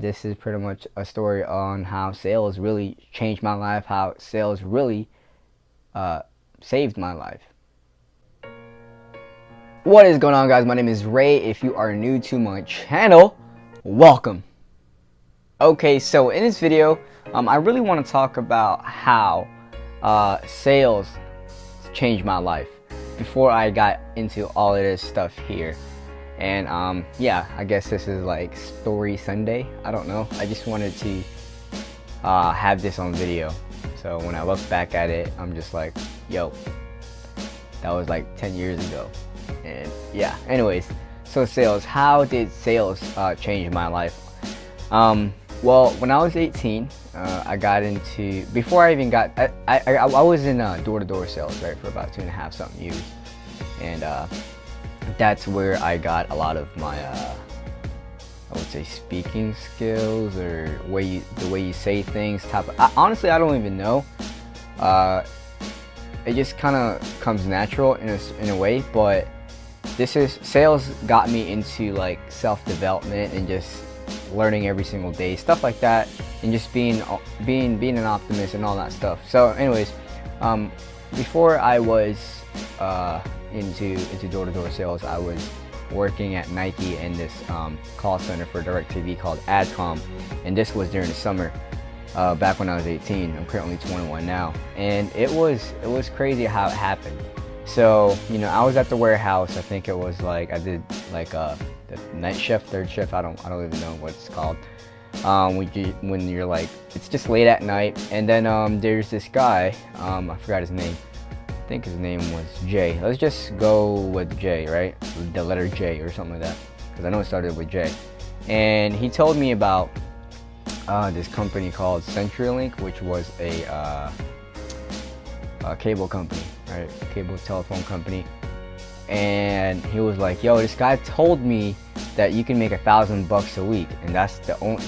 This is pretty much a story on how sales really changed my life, how sales really saved my life. What is going on, guys? My name is Ray. If you are new to my channel, welcome. Okay, so in this video, I really want to talk about how sales changed my life before I got into all of this stuff here. And yeah, I guess this is like Story Sunday. I don't know. I just wanted to have this on video. So when I look back at it, I'm just like, yo, that was like 10 years ago. And yeah, anyways, so sales. How did sales change my life? Well, when I was 18, I got into, before I even got, I was in door-to-door sales, right, for about 2.5 something years. And that's where I got a lot of my, I would say, speaking skills, or the way you say things. Honestly, I don't even know. It just kind of comes natural in a way. But sales got me into like self-development and just learning every single day, stuff like that, and just being an optimist and all that stuff. So, anyways, before I was into door-to-door sales, I was working at Nike in this call center for DirecTV called AdCom, and this was during the summer, back when I was 18. I'm currently 21 now, and it was crazy how it happened. So, you know, I was at the warehouse. I think it was like, I did like the night shift, third shift. I don't even know what it's called. When you're like, it's just late at night, and then there's this guy. I forgot his name. I think his name was Jay. Let's just go with Jay, right? The letter J or something like that, because I know it started with J. And he told me about this company called CenturyLink, which was a cable company, right? Cable telephone company. And he was like, yo, this guy told me that you can make $1,000 a week. And that's the only,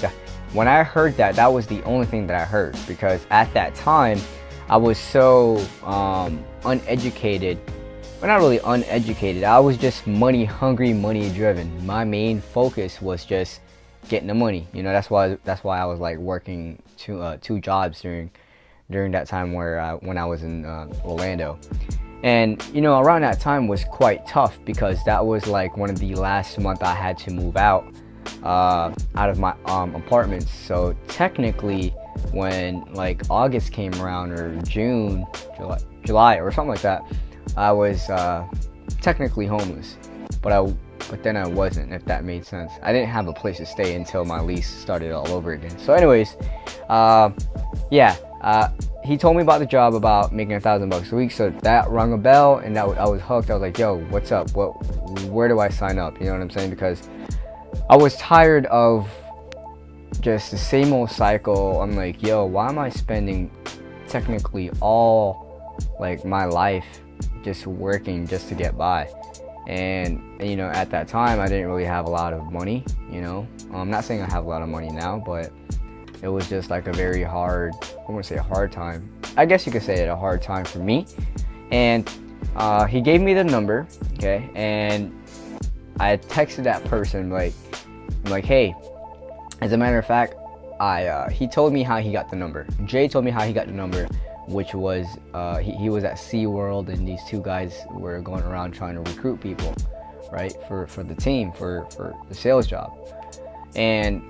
when I heard that, that was the only thing that I heard, because at that time I was so uneducated. Well, not really uneducated. I was just money hungry, money driven. My main focus was just getting the money. You know, that's why I was like working two jobs during that time when I was in Orlando. And you know, around that time was quite tough, because that was like one of the last month I had to move out of my apartments. So technically, when like August came around, or June, July or something like that, I was technically homeless, but then I wasn't, if that made sense. I didn't have a place to stay until my lease started all over again. So anyways, yeah, he told me about the job, about making $1,000 a week. So that rung a bell, and I was hooked. I was like, yo, what's up? Where do I sign up? You know what I'm saying? Because I was tired of just the same old cycle. I'm like, yo, why am I spending technically all like my life just working just to get by? And you know, at that time I didn't really have a lot of money. You know, I'm not saying I have a lot of money now, but it was just like a very hard, I wouldn't say a hard time, I guess you could say it, a hard time for me. And he gave me the number, okay, and I texted that person like, hey, as a matter of fact, he told me how he got the number. Jay told me how he got the number, which was he was at SeaWorld, and these two guys were going around trying to recruit people, right, for the team, for the sales job. And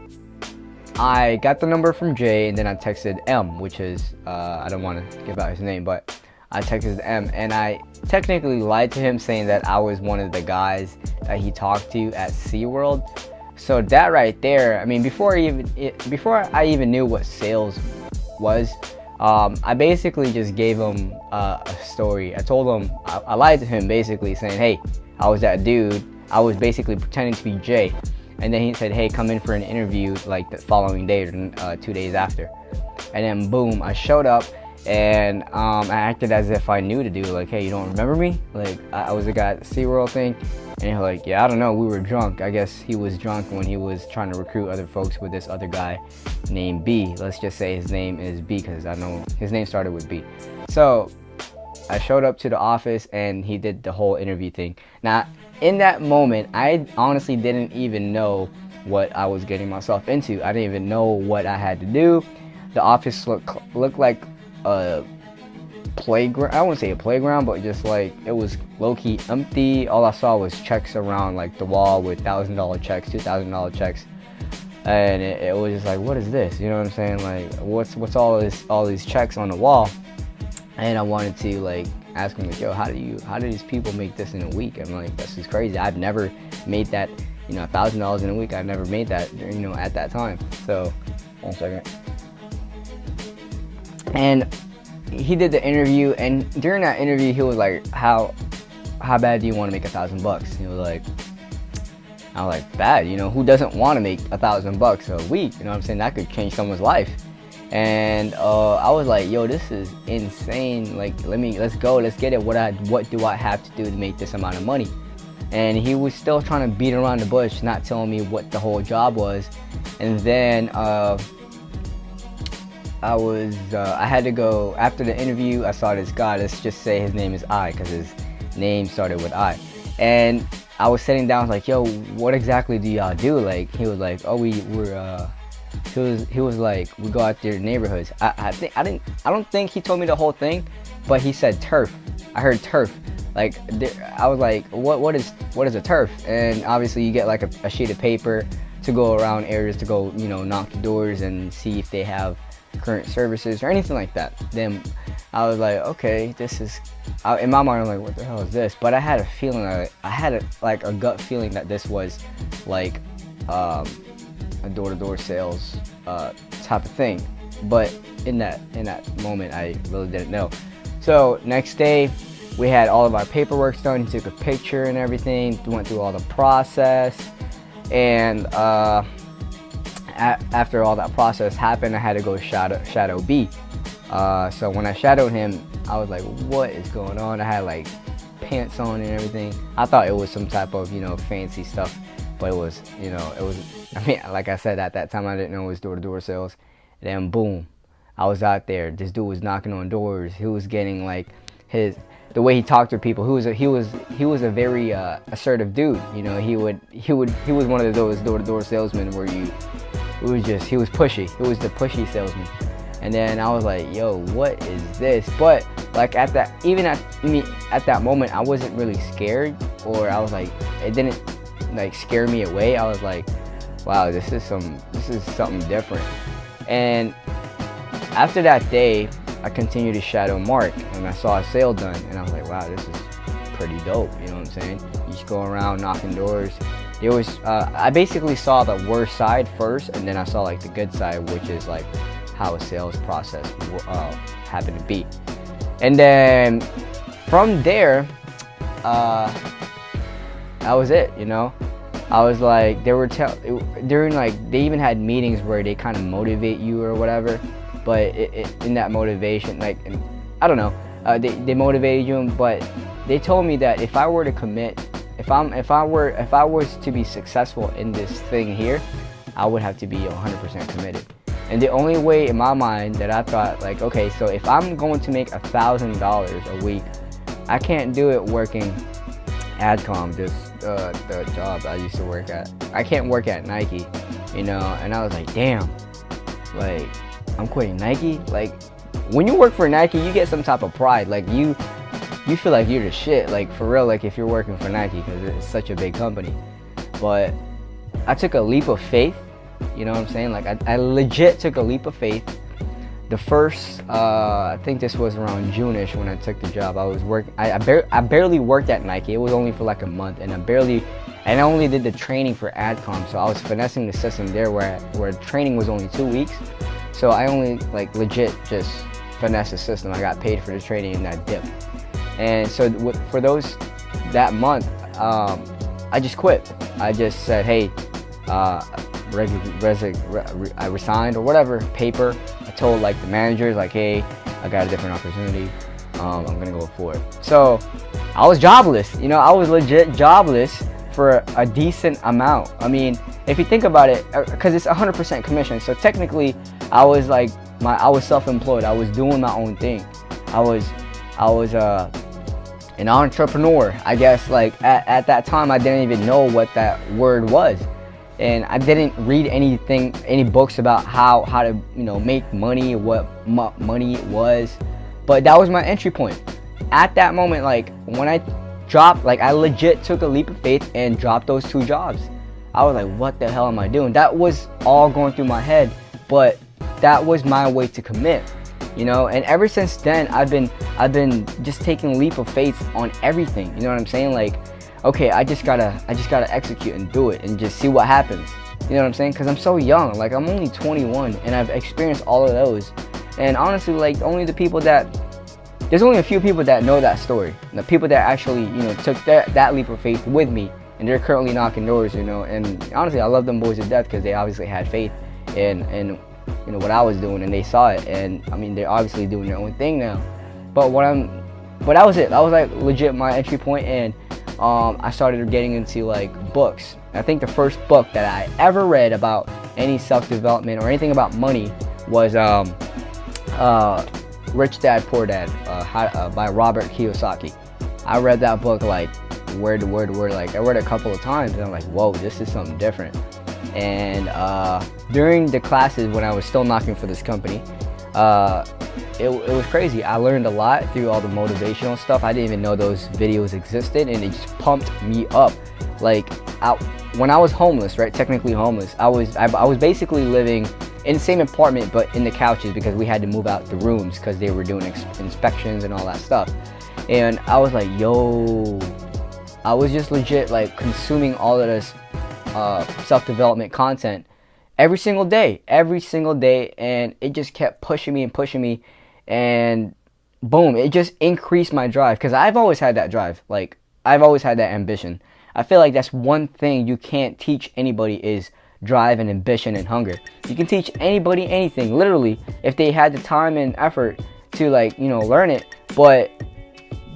I got the number from Jay, and then I texted M, which is, I don't want to give out his name, but I texted M, and I technically lied to him, saying that I was one of the guys that he talked to at SeaWorld. So that right there, I mean, before I even knew what sales was, I basically just gave him a story. I told him, I lied to him, basically saying, hey, I was that dude. I was basically pretending to be Jay. And then he said, hey, come in for an interview like the following day, or 2 days after. And then boom, I showed up, and I acted as if I knew the dude. Like, hey, you don't remember me? Like, I was the guy at the SeaWorld thing. And he's like, yeah, I don't know, we were drunk. I guess he was drunk when he was trying to recruit other folks with this other guy named B. Let's just say his name is B, because I know his name started with B. So I showed up to the office, and he did the whole interview thing. Now, in that moment, I honestly didn't even know what I was getting myself into. I didn't even know what I had to do. The office looked like a playground. I wouldn't say a playground, but just like it was low-key empty. All I saw was checks around like the wall with $1,000 checks, $2,000 checks, and it was just like, what is this? You know what I'm saying? Like, what's all these checks on the wall? And I wanted to like ask him, like, yo, how do these people make this in a week? I'm like, this is crazy. I've never made that, you know, $1,000 in a week. I've never made that, you know, at that time. So, 1 second. And he did the interview, and during that interview, he was like, how bad do you want to make $1,000? He was like, I was like, bad, you know, who doesn't want to make $1,000 a week? You know what I'm saying? That could change someone's life. And I was like, yo, this is insane. Like, let's go, let's get it. What do I have to do to make this amount of money? And he was still trying to beat around the bush, not telling me what the whole job was. And then I had to go, after the interview, I saw this guy. Let's just say his name is I, because his name started with I. And I was sitting down, like, yo, what exactly do y'all do? Like, he was like, oh, he was like, we go out there to neighborhoods. I don't think he told me the whole thing, but he said turf. I heard turf. Like, I was like, what is a turf? And obviously you get like a sheet of paper to go around areas, to go, you know, knock the doors and see if they have current services or anything like that. Then I was like, okay, this is, in my mind, I'm like, what the hell is this? But I had a feeling, I had a gut feeling that this was like a door-to-door sales type of thing. But in that moment, I really didn't know. So next day, we had all of our paperwork done. He took a picture and everything, went through all the process, and after all that process happened, I had to go shadow B. So when I shadowed him, I was like, what is going on? I had like pants on and everything. I thought it was some type of, you know, fancy stuff, but it was, you know, it was, I mean, like I said, at that time, I didn't know it was door-to-door sales. And then boom, I was out there. This dude was knocking on doors. He was getting like the way he talked to people. He was a very assertive dude. You know, he was one of those door-to-door salesmen where he was pushy. He was the pushy salesman. And then I was like, yo, what is this? But like at that moment, I wasn't really scared, or I was like, it didn't like scare me away. I was like, wow, this is something different. And after that day, I continued to shadow Mark, and I saw a sale done, and I was like, wow, this is pretty dope. You know what I'm saying? You just go around knocking doors. There was, I basically saw the worst side first, and then I saw like the good side, which is like how a sales process happened to be. And then from there, that was it, you know? I was like, they even had meetings where they kind of motivate you or whatever, but in that motivation, like, I don't know, they motivated you, but they told me that if I were to commit, if I was to be successful in this thing here, I would have to be 100% committed. And the only way in my mind that I thought, like, okay, so if I'm going to make $1,000 a week, I can't do it working AdCom, the job I used to work at. I can't work at Nike, you know. And I was like, damn, like, I'm quitting Nike. Like, when you work for Nike, you get some type of pride. Like, you feel like you're the shit, like, for real, like, if you're working for Nike, because it's such a big company. But I took a leap of faith, you know what I'm saying? Like, I legit took a leap of faith. The first, I think this was around June-ish when I took the job. I was working, I barely worked at Nike. It was only for like a month, and I only did the training for AdCom, so I was finessing the system there where training was only 2 weeks. So I only, like, legit just finessed the system. I got paid for the training in that dip. And so for that month, I just quit. I just said, hey, I resigned or whatever, paper. I told like the managers, like, hey, I got a different opportunity. I'm gonna go for it. So I was jobless. You know, I was legit jobless for a decent amount. I mean, if you think about it, because it's 100% commission. So technically, I was like, I was self-employed. I was doing my own thing. I was an entrepreneur, I guess. Like at that time, I didn't even know what that word was. and I didn't read any books about how to, you know, make money, what money was. But that was my entry point. At that moment, like when I dropped, like I legit took a leap of faith and dropped those 2 jobs. I was like, what the hell am I doing? That was all going through my head, but that was my way to commit, you know. And ever since then, I've been just taking a leap of faith on everything. You know what I'm saying? Like, okay, I just gotta execute and do it and just see what happens. You know what I'm saying? Because I'm so young. Like, I'm only 21 and I've experienced all of those. And honestly, like, there's only a few people that know that story. The people that actually, you know, took that leap of faith with me, and they're currently knocking doors, you know. And honestly, I love them boys to death because they obviously had faith in you know, what I was doing, and they saw it. And I mean, they're obviously doing their own thing now. But that was it. That was like legit my entry point, and I started getting into like books. I think the first book that I ever read about any self-development or anything about money was Rich Dad Poor Dad by Robert Kiyosaki. I read that book like word to word. Like, I read it a couple of times and I'm like, whoa, this is something different. And during the classes when I was still knocking for this company, it was crazy. I learned a lot through all the motivational stuff. I didn't even know those videos existed, and it just pumped me up. Like, when I was homeless, right, technically homeless, I was basically living in the same apartment but in the couches because we had to move out the rooms because they were doing inspections and all that stuff. And I was like, yo, I was just legit like consuming all of this self-development content every single day, and it just kept pushing me, and boom, it just increased my drive, because I've always had that drive. Like, I've always had that ambition. I feel like that's one thing you can't teach anybody is drive and ambition and hunger. You can teach anybody anything, literally, if they had the time and effort to, like, you know, learn it. But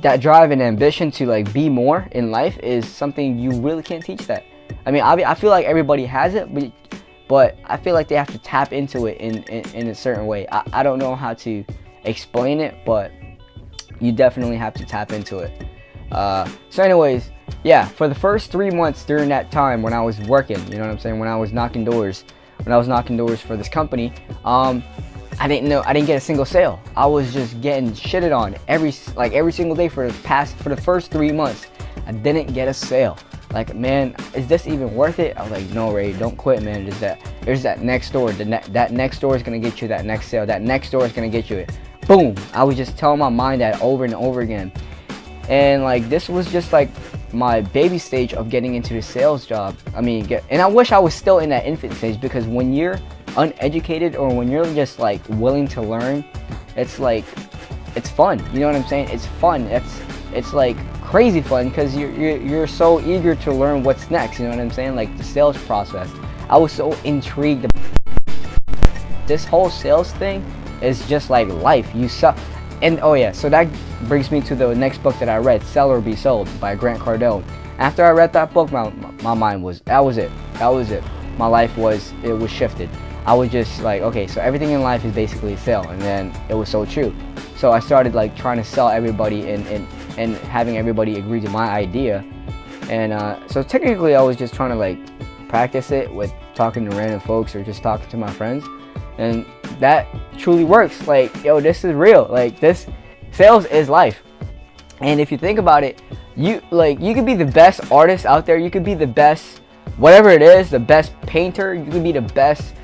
that drive and ambition to, like, be more in life is something you really can't teach that. I mean, I feel like everybody has it, but I feel like they have to tap into it in a certain way. I don't know how to explain it, but you definitely have to tap into it. So anyways, yeah, for the first 3 months during that time when I was working, you know what I'm saying, when I was knocking doors for this company, I didn't get a single sale. I was just getting shitted on every single day for the first 3 months. I didn't get a sale. Like, man, is this even worth it? I was like, no, Ray, don't quit, man. There's that next door. That next door is gonna get you that next sale. That next door is gonna get you it. Boom. I was just telling my mind that over and over again. And like, this was just like my baby stage of getting into the sales job. I mean, and I wish I was still in that infant stage, because when you're uneducated or when you're just like willing to learn, it's like, it's fun. You know what I'm saying? It's fun. It's like crazy fun, because you're so eager to learn what's next. You know what I'm saying? Like the sales process. I was so intrigued. This whole sales thing is just like life. You sell. And oh yeah, so that brings me to the next book that I read, Sell or Be Sold by Grant Cardone. After I read that book, my mind was, that was it. My life was shifted. I was just like, okay, so everything in life is basically a sale. And then it was so true. So I started like trying to sell everybody and having everybody agree to my idea. And so technically I was just trying to like practice it with talking to random folks or just talking to my friends. And that truly works. Like, yo, this is real. Like, this sales is life. And if you think about it, you could be the best artist out there. You could be the best, whatever it is, the best painter. You could be the best,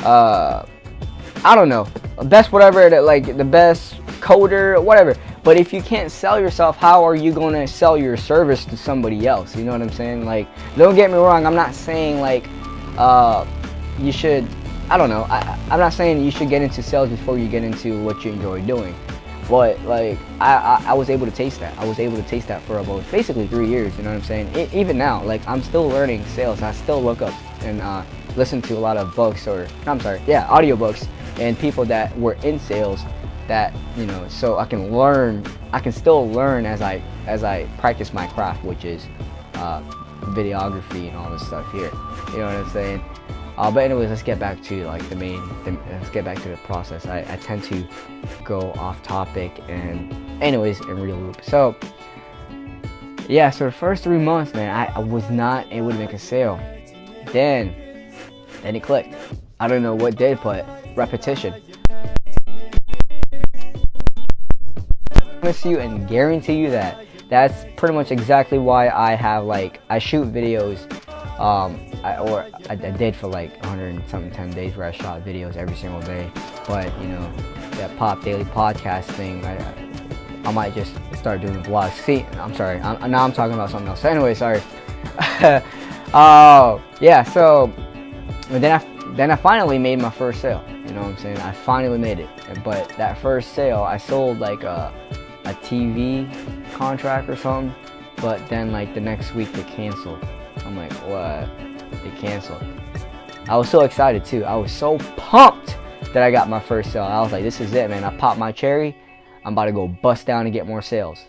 I don't know, best whatever it is, like the best coder, whatever. But if you can't sell yourself, how are you going to sell your service to somebody else? You know what I'm saying? Like, don't get me wrong. I'm not saying like you should, I don't know, I'm not saying you should get into sales before you get into what you enjoy doing. But like, I was able to taste that. I was able to taste that for about basically 3 years, you know what I'm saying? Even now, like, I'm still learning sales. I still look up and listen to a lot of books, audiobooks, and people that were in sales that, you know, so I can learn, I can still learn as I practice my craft, which is videography and all this stuff here. You know what I'm saying? But anyways, let's get back to like let's get back to the process. I tend to go off topic, and anyways, in real loop. So yeah, so the first 3 months, man, I was not able to make a sale. then it clicked. I don't know what did, but repetition. I promise you and guarantee you that that's pretty much exactly why I have, like, I shoot videos, I did for like 100 and something 10 days where I shot videos every single day. But you know, that Pop Daily podcast thing, I might just start doing vlogs. See, I'm sorry, now I'm talking about something else. So anyway, sorry. Yeah, so then I finally made my first sale. You know what I'm saying? I finally made it. But that first sale, I sold like a TV contract or something. But then like the next week they canceled. I'm like, what? They canceled. I was so excited too. I was so pumped that I got my first sale. I was like, this is it, man. I popped my cherry. I'm about to go bust down and get more sales.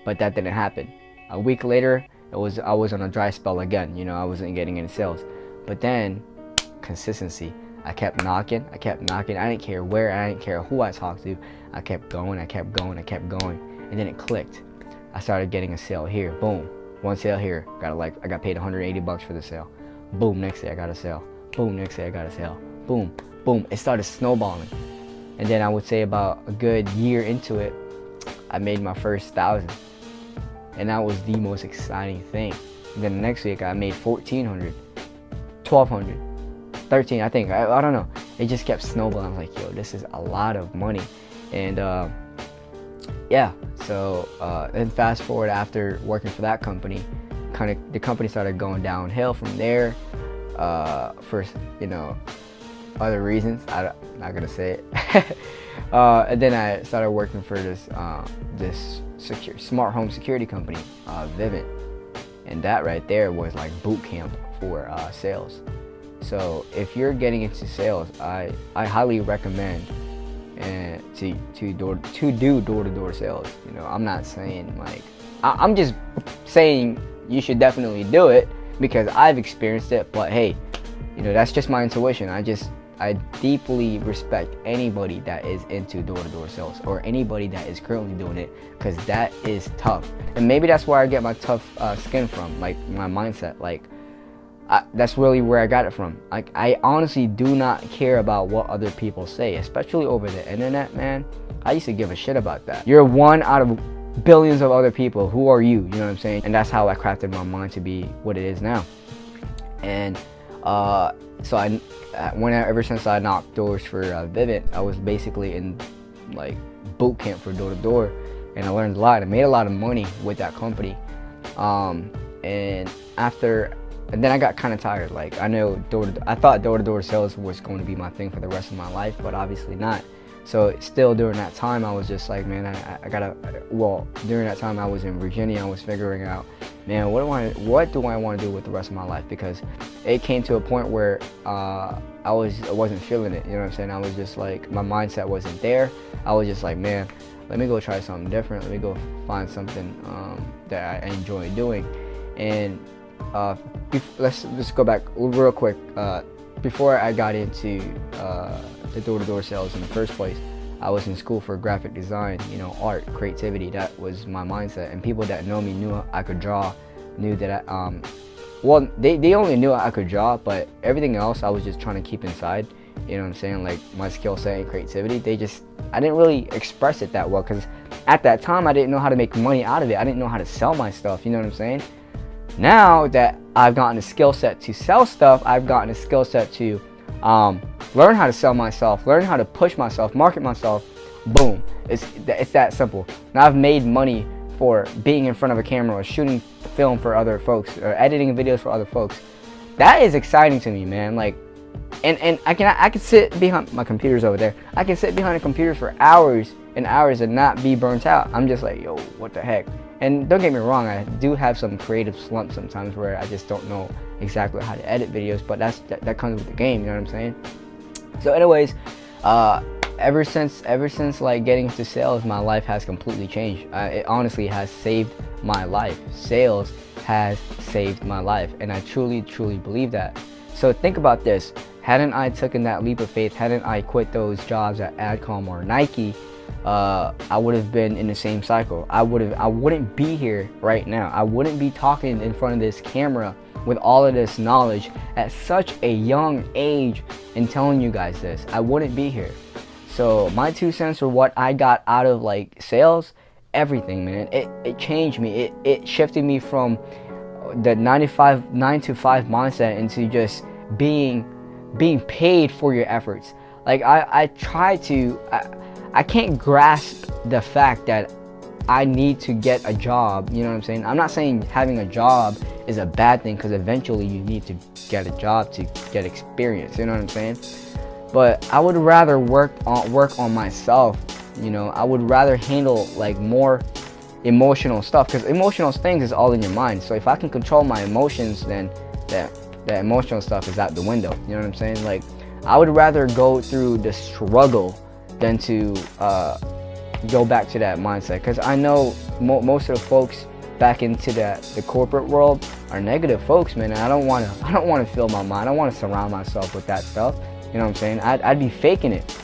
But that didn't happen. A week later, I was on a dry spell again. You know, I wasn't getting any sales. But then, consistency. I kept knocking. I didn't care where. I didn't care who I talked to. I kept going. And then it clicked. I started getting a sale here. Boom. One sale here. I got paid 180 bucks for the sale. Boom. Next day I got a sale. Boom. Next day I got a sale. Boom. Boom. It started snowballing. And then I would say about a good year into it, I made my first 1,000. And that was the most exciting thing. And then the next week I made 1,400, 1,200, 13, I think. I don't know. It just kept snowballing. I was like, yo, this is a lot of money. And yeah, so then fast forward, after working for that company, the company started going downhill from there for, you know, other reasons. I'm not gonna say it. And then I started working for this smart home security company, Vivint, and that right there was like boot camp for sales. So if you're getting into sales, I highly recommend to do door-to-door sales. You know, I'm not saying like, I'm just saying you should definitely do it because I've experienced it. But hey, you know, that's just my intuition. I deeply respect anybody that is into door-to-door sales or anybody that is currently doing it, because that is tough. And maybe that's where I get my tough skin from, like my mindset. Like that's really where I got it from. Like, I honestly do not care about what other people say, especially over the internet, man. I used to give a shit about that. You're one out of billions of other people. Who are you? You know what I'm saying? And that's how I crafted my mind to be what it is now. And so ever since I knocked doors for Vivint, I was basically in like boot camp for door to door, and I learned a lot. I made a lot of money with that company, and then I got kind of tired. Like, I thought door to door sales was going to be my thing for the rest of my life, but obviously not. So still during that time, I was just like, man, during that time I was in Virginia, I was figuring out, man, what do I want to do with the rest of my life? Because it came to a point where I wasn't feeling it, you know what I'm saying? I was just like, my mindset wasn't there. I was just like, man, let me go try something different. Let me go find something that I enjoy doing. And let's just go back real quick. Before I got into the door-to-door sales in the first place, I was in school for graphic design, you know, art, creativity. That was my mindset. And people that know me knew I could draw, knew that well, they only knew I could draw, but everything else I was just trying to keep inside. You know what I'm saying? Like my skill set and creativity, I didn't really express it that well, because at that time I didn't know how to make money out of it. I didn't know how to sell my stuff, you know what I'm saying? Now that I've gotten a skill set to sell stuff, I've gotten a skill set to learn how to sell myself, learn how to push myself, market myself. Boom. It's that simple. Now I've made money for being in front of a camera or shooting film for other folks or editing videos for other folks. That is exciting to me, man. Like, and I can sit behind my computers over there. I can sit behind a computer for hours and hours and not be burnt out. I'm just like, yo, what the heck? And don't get me wrong, I do have some creative slumps sometimes where I just don't know exactly how to edit videos, but that comes with the game, you know what I'm saying? So anyways, ever since like getting into sales, my life has completely changed. It honestly has saved my life. Sales has saved my life, and I truly believe that. So think about this. Hadn't I taken that leap of faith, hadn't I quit those jobs at Adcom or Nike, I would have been in the same cycle. I wouldn't be here right now. I wouldn't be talking in front of this camera with all of this knowledge at such a young age and telling you guys this, I wouldn't be here. So my 2 cents are what I got out of like sales, everything, man. It changed me. It shifted me from the 9 to 5 mindset into just being paid for your efforts. Like I can't grasp the fact that I need to get a job, you know what I'm saying? I'm not saying having a job is a bad thing, because eventually you need to get a job to get experience, you know what I'm saying? But I would rather work on myself, you know. I would rather handle like more emotional stuff, because emotional things is all in your mind. So if I can control my emotions, then that emotional stuff is out the window, you know what I'm saying? Like, I would rather go through the struggle than to go back to that mindset, because I know most of the folks back into the corporate world are negative folks, man. And I don't want to fill my mind. I want to surround myself with that stuff, you know what I'm saying? I'd be faking it,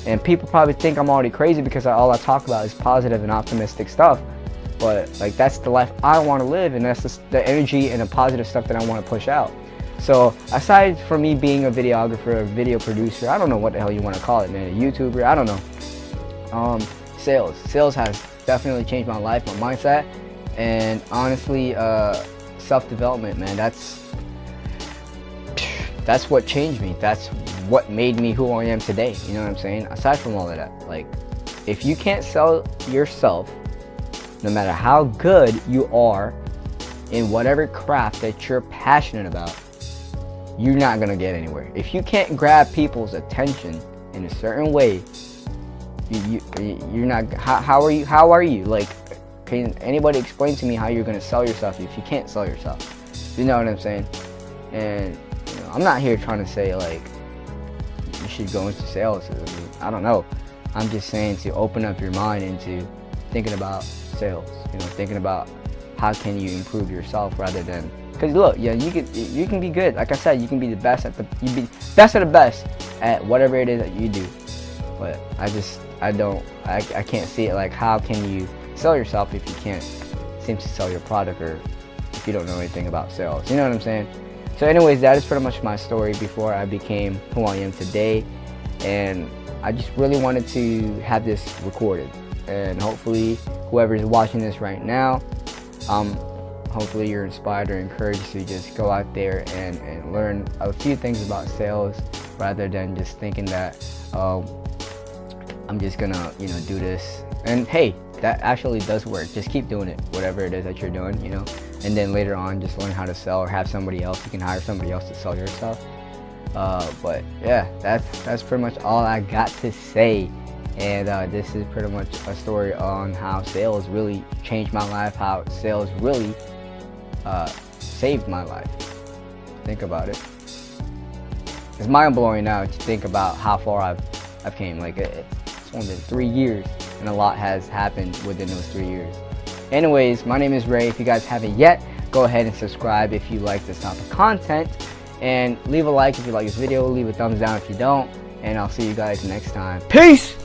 and people probably think I'm already crazy because all I talk about is positive and optimistic stuff. But like, that's the life I want to live, and that's the energy and the positive stuff that I want to push out. So aside from me being a videographer, a video producer, I don't know what the hell you want to call it, man, a YouTuber, I don't know. Sales has definitely changed my life, my mindset, and honestly, self-development, man. That's what changed me. That's what made me who I am today. You know what I'm saying? Aside from all of that, like, if you can't sell yourself, no matter how good you are in whatever craft that you're passionate about, you're not gonna get anywhere. If you can't grab people's attention in a certain way, you're not. How are you? Like, can anybody explain to me how you're gonna sell yourself if you can't sell yourself? You know what I'm saying? And you know, I'm not here trying to say like you should go into sales. I don't know. I'm just saying to open up your mind into thinking about sales. You know, thinking about how can you improve yourself rather than, because look, yeah, you can be good. Like I said, you can be the best at the best of the best at whatever it is that you do. But I can't see it. Like, how can you sell yourself if you can't seem to sell your product, or if you don't know anything about sales? You know what I'm saying? So anyways, that is pretty much my story before I became who I am today. And I just really wanted to have this recorded. And hopefully whoever is watching this right now, hopefully you're inspired or encouraged to just go out there and learn a few things about sales, rather than just thinking that I'm just gonna, you know, do this. And hey, that actually does work. Just keep doing it, whatever it is that you're doing, you know. And then later on, just learn how to sell, or have somebody else. You can hire somebody else to sell your stuff. But yeah, that's pretty much all I got to say. And this is pretty much a story on how sales really changed my life, how sales really saved my life. Think about it. It's mind-blowing now to think about how far I've came. Like, it's only been 3 years, and a lot has happened within those 3 years. Anyways, my name is Ray. If you guys haven't yet, go ahead and subscribe if you like this type of content, and leave a like if you like this video, leave a thumbs down if you don't, and I'll see you guys next time. Peace!